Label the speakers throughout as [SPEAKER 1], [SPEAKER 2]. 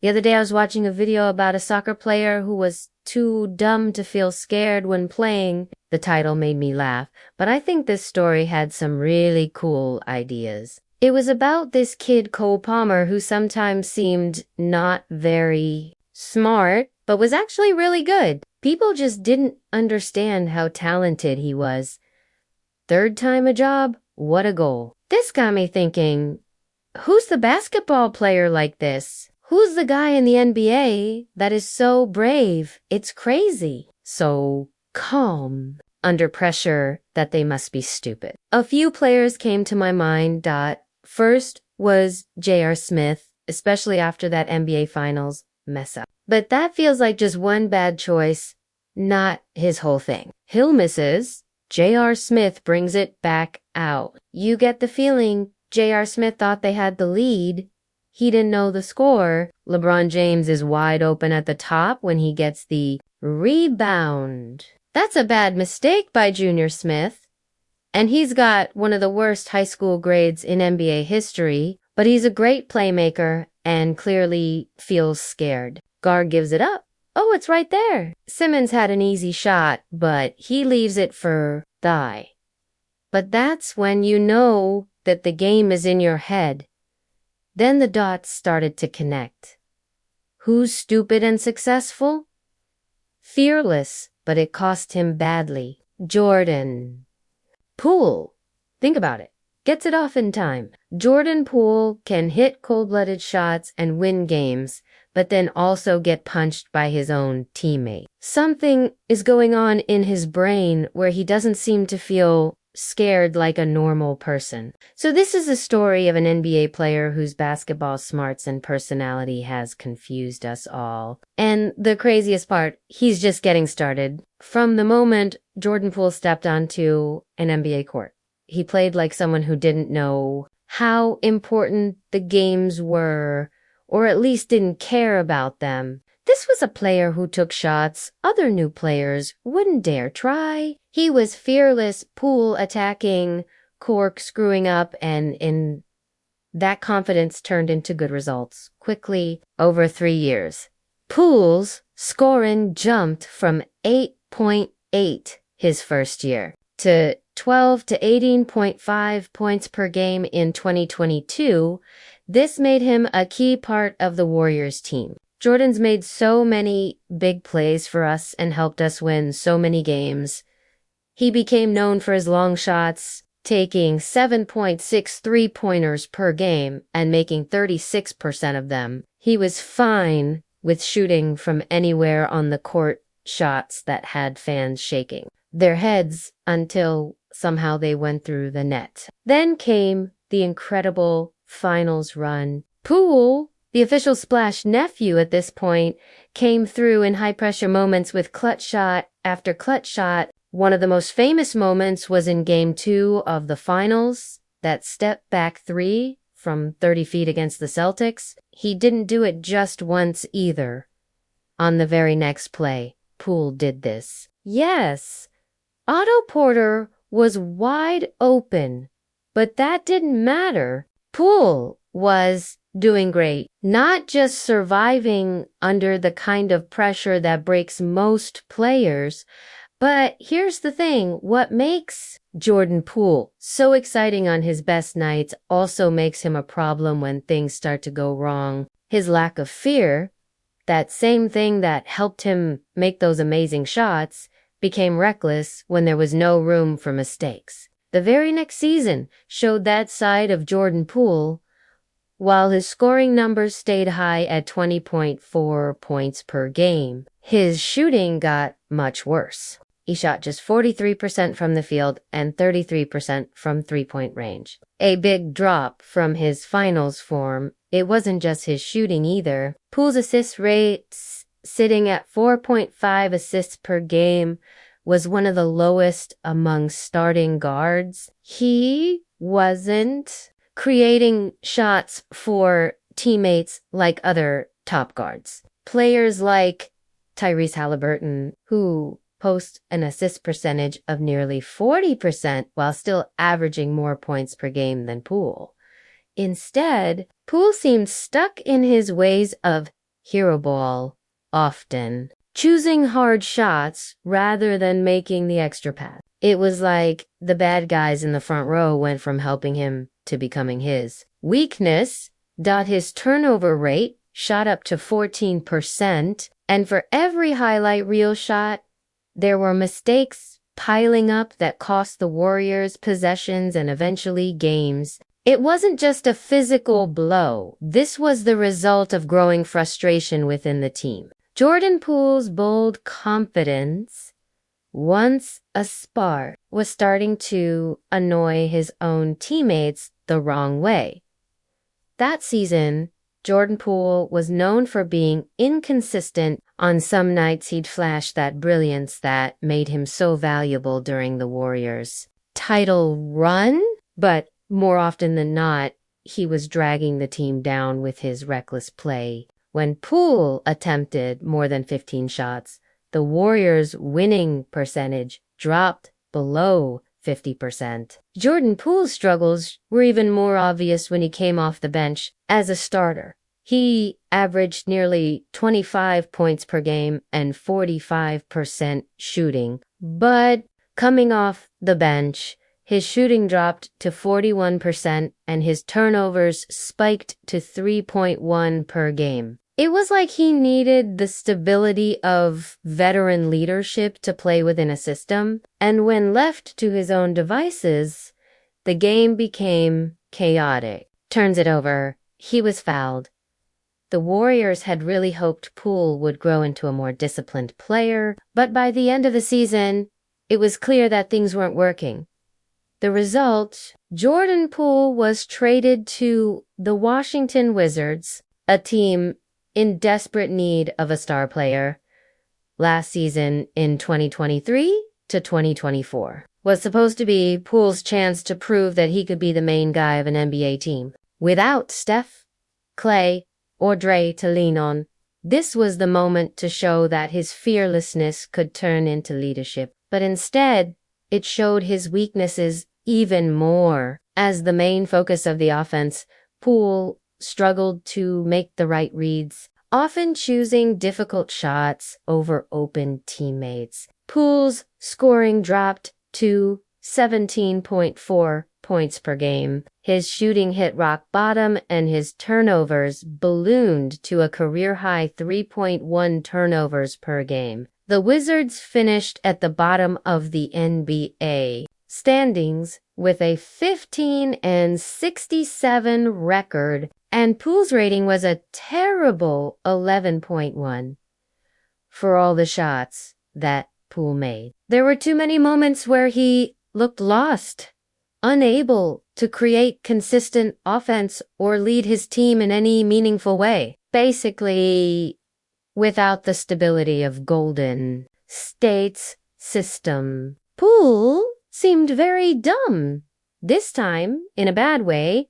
[SPEAKER 1] The other day I was watching a video about a soccer player who was too dumb to feel scared when playing. The title made me laugh, but I think this story had some really cool ideas. It was about this kid Cole Palmer who sometimes seemed not very smart, but was actually really good. People just didn't understand how talented he was. Third time a job, what a goal. This got me thinking, who's the basketball player like this? Who's the guy in the NBA that is so brave? It's crazy. So calm under pressure that they must be stupid. A few players came to my mind. First was J.R. Smith, especially after that NBA Finals mess up. But that feels like just one bad choice, not his whole thing. Hill misses. J.R. Smith brings it back out. You get the feeling J.R. Smith thought they had the lead. He didn't know the score. LeBron James is wide open at the top when he gets the rebound. That's a bad mistake by Junior Smith. And he's got one of the worst high school grades in NBA history, but he's a great playmaker and clearly feels scared. Guard gives it up. Oh, it's right there. Simmons had an easy shot, but he leaves it for thigh. But that's when you know that the game is in your head. Then the dots started to connect. Who's stupid and successful? Fearless, but it cost him badly. Jordan. Poole. Think about it. Gets it off in time. Jordan Poole can hit cold-blooded shots and win games, but then also get punched by his own teammate. Something is going on in his brain where he doesn't seem to feel scared like a normal person. So this is a story of an NBA player whose basketball smarts and personality has confused us all. And the craziest part, he's just getting started. From the moment Jordan Poole stepped onto an NBA court, he played like someone who didn't know how important the games were, or at least didn't care about them. This was a player who took shots other new players wouldn't dare try. He was fearless, Poole attacking, corkscrewing up, and in that confidence turned into good results quickly over 3 years. Poole's scoring jumped from 8.8 his first year to 12 to 18.5 points per game in 2022. This made him a key part of the Warriors team. Jordan's made so many big plays for us and helped us win so many games. He became known for his long shots, taking 7.6 three-pointers per game and making 36% of them. He was fine with shooting from anywhere on the court shots that had fans shaking their heads until somehow they went through the net. Then came the incredible finals run. Poole, the official Splash nephew at this point, came through in high-pressure moments with clutch shot after clutch shot. One of the most famous moments was in Game 2 of the finals, that step-back three from 30 feet against the Celtics. He didn't do it just once either. On the very next play, Poole did this. Yes, Otto Porter was wide open, but that didn't matter. Poole was doing great, not just surviving under the kind of pressure that breaks most players, but here's the thing, what makes Jordan Poole so exciting on his best nights also makes him a problem when things start to go wrong. His lack of fear, that same thing that helped him make those amazing shots, became reckless when there was no room for mistakes. The very next season showed that side of Jordan Poole, while his scoring numbers stayed high at 20.4 points per game. His shooting got much worse. He shot just 43% from the field and 33% from three-point range. A big drop from his finals form. It wasn't just his shooting either. Poole's assist rate, sitting at 4.5 assists per game, was one of the lowest among starting guards. He wasn't creating shots for teammates like other top guards. Players like Tyrese Halliburton, who post an assist percentage of nearly 40% while still averaging more points per game than Poole. Instead, Poole seemed stuck in his ways of hero ball often, choosing hard shots rather than making the extra pass. It was like the bad guys in the front row went from helping him to becoming his weakness. His turnover rate shot up to 14%, and for every highlight reel shot, there were mistakes piling up that cost the Warriors possessions and eventually games. It wasn't just a physical blow. This was the result of growing frustration within the team. Jordan Poole's bold confidence, once a spark, was starting to annoy his own teammates the wrong way. That season, Jordan Poole was known for being inconsistent. On some nights he'd flash that brilliance that made him so valuable during the Warriors' title run, but more often than not, he was dragging the team down with his reckless play. When Poole attempted more than 15 shots, the Warriors' winning percentage dropped below 50%. Jordan Poole's struggles were even more obvious when he came off the bench as a starter. He averaged nearly 25 points per game and 45% shooting, but coming off the bench, his shooting dropped to 41% and his turnovers spiked to 3.1 per game. It was like he needed the stability of veteran leadership to play within a system, and when left to his own devices, the game became chaotic. Turns it over, he was fouled. The Warriors had really hoped Poole would grow into a more disciplined player, but by the end of the season, it was clear that things weren't working. The result, Jordan Poole was traded to the Washington Wizards, a team in desperate need of a star player. Last season, in 2023 to 2024, was supposed to be Poole's chance to prove that he could be the main guy of an NBA team. Without Steph, Clay, or Dre to lean on, this was the moment to show that his fearlessness could turn into leadership. But instead, it showed his weaknesses even more. As the main focus of the offense, Poole struggled to make the right reads, often choosing difficult shots over open teammates. Poole's scoring dropped to 17.4 points per game. His shooting hit rock bottom and his turnovers ballooned to a career-high 3.1 turnovers per game. The Wizards finished at the bottom of the NBA standings with a 15-67 record, and Poole's rating was a terrible 11.1 for all the shots that Poole made. There were too many moments where he looked lost, unable to create consistent offense or lead his team in any meaningful way. Basically, without the stability of Golden State's system. Poole seemed very dumb, this time in a bad way,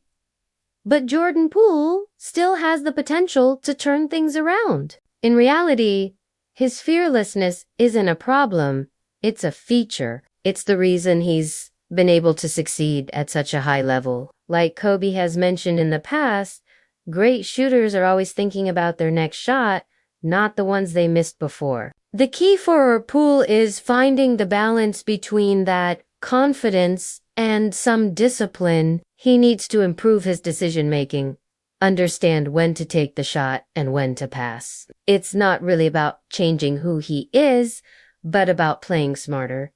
[SPEAKER 1] but Jordan Poole still has the potential to turn things around. In reality, his fearlessness isn't a problem, it's a feature. It's the reason he's been able to succeed at such a high level. Like Kobe has mentioned in the past, great shooters are always thinking about their next shot, not the ones they missed before. The key for Poole is finding the balance between that confidence and some discipline. He needs to improve his decision-making, understand when to take the shot and when to pass. It's not really about changing who he is, but about playing smarter.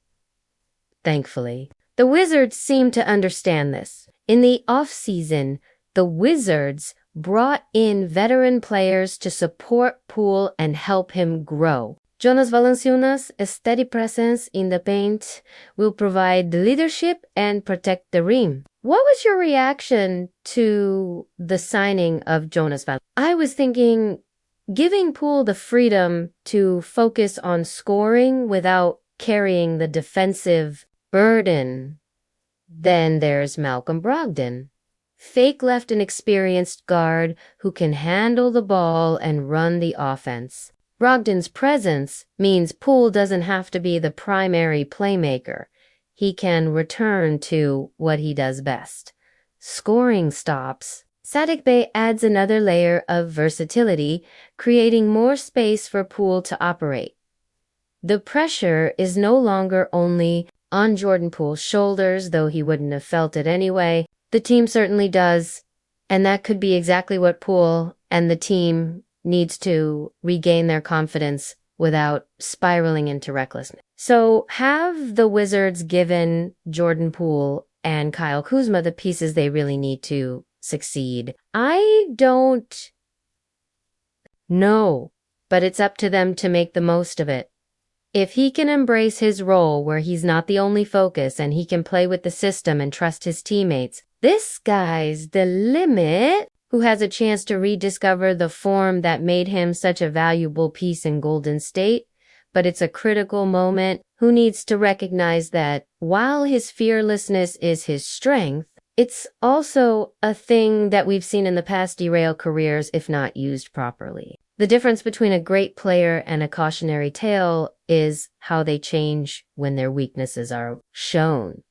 [SPEAKER 1] Thankfully, the Wizards seem to understand this. In the off-season, the Wizards brought in veteran players to support Poole and help him grow. Jonas Valanciunas' steady presence in the paint will provide the leadership and protect the rim. What was your reaction to the signing of Jonas Valanciunas? I was thinking giving Poole the freedom to focus on scoring without carrying the defensive burden. Then there's Malcolm Brogdon. Fake left an experienced guard who can handle the ball and run the offense. Brogdon's presence means Poole doesn't have to be the primary playmaker. He can return to what he does best: scoring stops Sadek Bey adds another layer of versatility, creating more space for Poole to operate. The pressure is no longer only on Jordan Poole's shoulders, though he wouldn't have felt it anyway. The team certainly does, and that could be exactly what Poole and the team needs to regain their confidence without spiraling into recklessness. So have the Wizards given Jordan Poole and Kyle Kuzma the pieces they really need to succeed? I don't know, but it's up to them to make the most of it. If he can embrace his role where he's not the only focus and he can play with the system and trust his teammates, this sky's the limit. Who has a chance to rediscover the form that made him such a valuable piece in Golden State, but it's a critical moment. Who needs to recognize that while his fearlessness is his strength, it's also a thing that we've seen in the past derail careers if not used properly. The difference between a great player and a cautionary tale is how they change when their weaknesses are shown.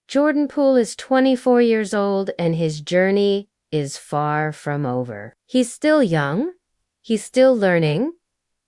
[SPEAKER 1] Jordan Poole is 24 years old and his journey is far from over. He's still young, he's still learning,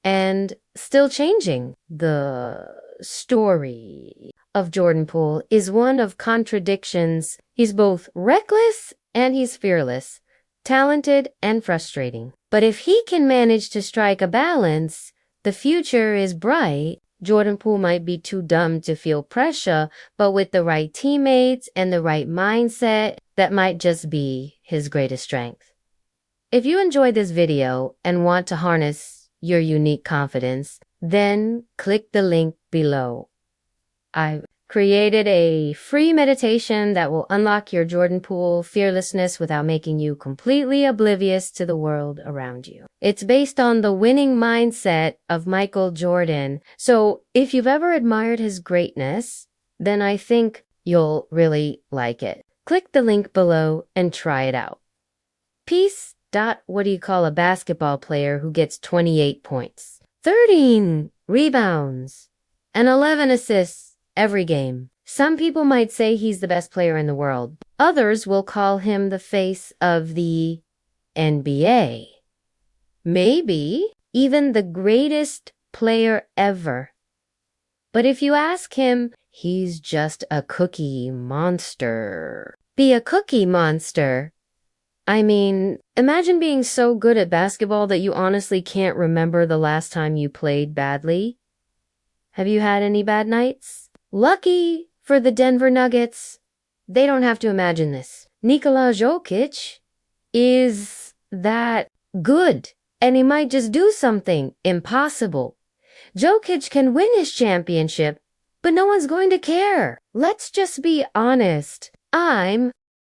[SPEAKER 1] and still changing. The story of Jordan Poole is one of contradictions. He's both reckless and he's fearless, talented and frustrating. But if he can manage to strike a balance, the future is bright. Jordan Poole might be too dumb to feel pressure, but with the right teammates and the right mindset, that might just be his greatest strength. If you enjoyed this video and want to harness your unique confidence, then click the link below. I've created a free meditation that will unlock your Jordan Poole fearlessness without making you completely oblivious to the world around you. It's based on the winning mindset of Michael Jordan. So if you've ever admired his greatness, then I think you'll really like it. Click the link below and try it out. Peace. What do you call a basketball player who gets 28 points, 13 rebounds, and 11 assists every game? Some people might say he's the best player in the world. Others will call him the face of the NBA. Maybe even the greatest player ever. But if you ask him, he's just a cookie monster. Be a cookie monster? I mean, imagine being so good at basketball that you honestly can't remember the last time you played badly. Have you had any bad nights? Lucky for the Denver Nuggets, they don't have to imagine this. Nikola Jokic is that good, and he might just do something impossible. Jokic can win his championship, but no one's going to care. Let's just be honest. I'm